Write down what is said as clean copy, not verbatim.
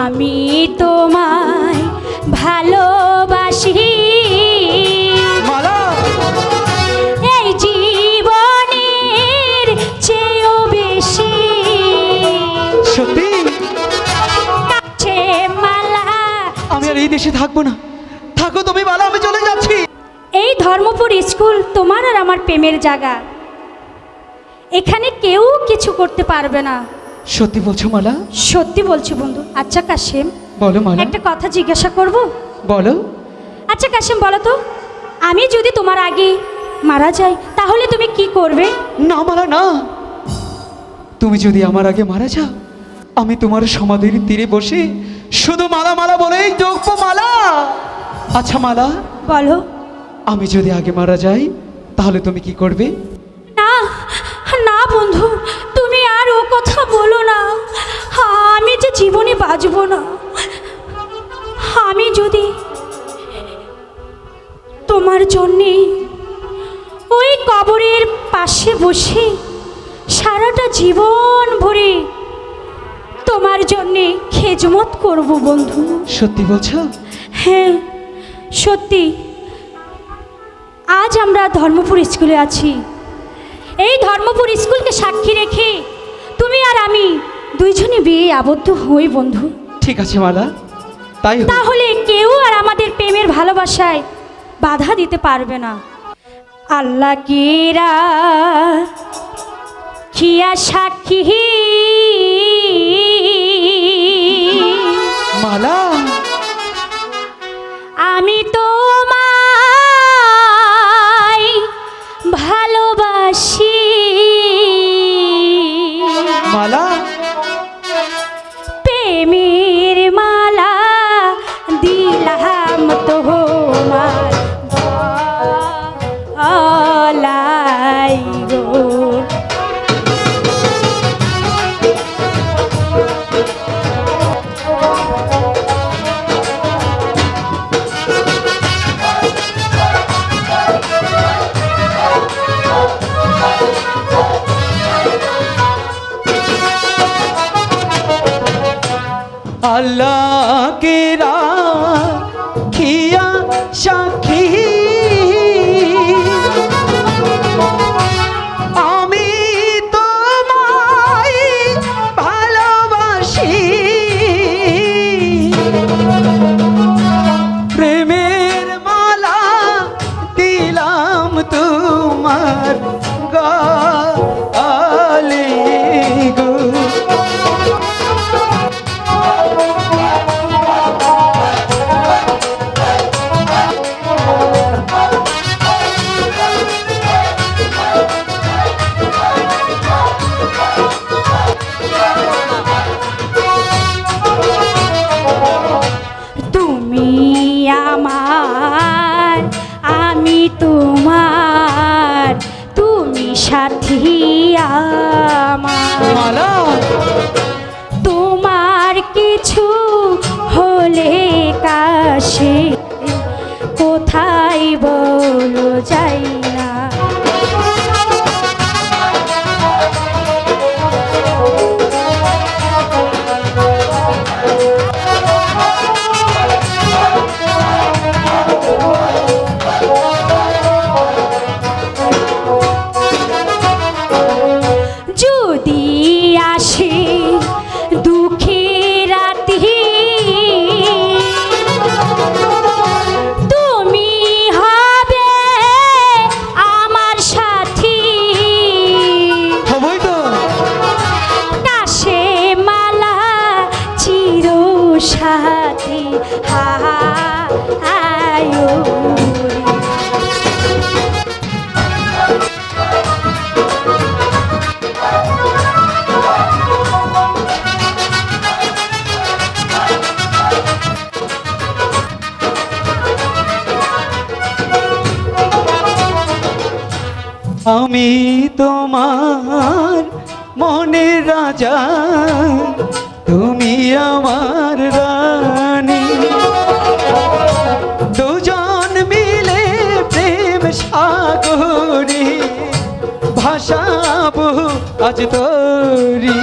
আমি তোমায় ভালোবাসি মালা, এই জীবনের চেয়েও বেশি। সত্যি কাছে মালা, আমি আর এই দেশে থাকবো না। থাকো তুমি মালা, আমি চলে যাচ্ছি। এই ধর্মপুর স্কুল তোমার আর আমার প্রেমের জায়গা। এখানে কেউ কিছু করতে পারবে না। সত্যি বলছো মালা? সত্যি বলছি বন্ধু। আচ্ছা কাশেম, বলো মালা। একটা কথা জিজ্ঞাসা করব? বলো। আচ্ছা কাশেম, বলো তো, আমি যদি তোমার আগে মারা যাই তাহলে তুমি কি করবে? না মালা না, তুমি যদি আমার আগে মারা যাও, আমি তোমার সমাধির তীরে বসে শুধু মালা মালা বলেই ডাকবো মালা। আচ্ছা মালা, বলো। আমি যদি আগে মারা যাই তাহলে তুমি কি করবে? না না বন্ধু, তুমি আর ও কথা বলো না। আমি যে জীবনে বাঁচবো না। আমি যদি তোমার জন্যে ওই কবরের পাশে বসে সারাটা জীবন ভরে তোমার জন্যে খেজমত করব বন্ধু। সত্যি বলছো? হ্যাঁ সত্যি। আজ আমরা ধর্মপুর স্কুলে আছি। এই ধর্মপুর স্কুলকে সাক্ষী রেখে তুমি আর আমি দুইজনে বিয়ে আবদ্ধ হই বন্ধু। ঠিক আছে মালা, তাই হোক। তাহলে কেউ আর আমাদের প্রেমের ভালোবাসায় বাধা দিতে পারবে না। আল্লাহ কিরা খিয়া সাক্ষী মালা, আমি তোমায় ভালোবাসি। মালা, প্রেমের মালা দিলাম তোমার গলায় গো। আল্লাহ কে রাখিয়া সাক্ষী, আমি তোমায় ভালোবাসি। প্রেমের মালা দিলাম তোমার গলে গো। তুমি আমার, আমি তোমার, তুমি সাথী আমার। মালা, তোমার কিছু হলে কাছে কোথায় বলো যাই না। যদি আসে দুঃখের রাতি, তুমি হবে আমার সাথী। হবই তো। কাশে মালা চির সাথী হায়। আমি তোমার মনের রাজা, তুমি আমার রানী। দুজন মিলে প্রেম সাগরে ভাসাবো আজ তোরি।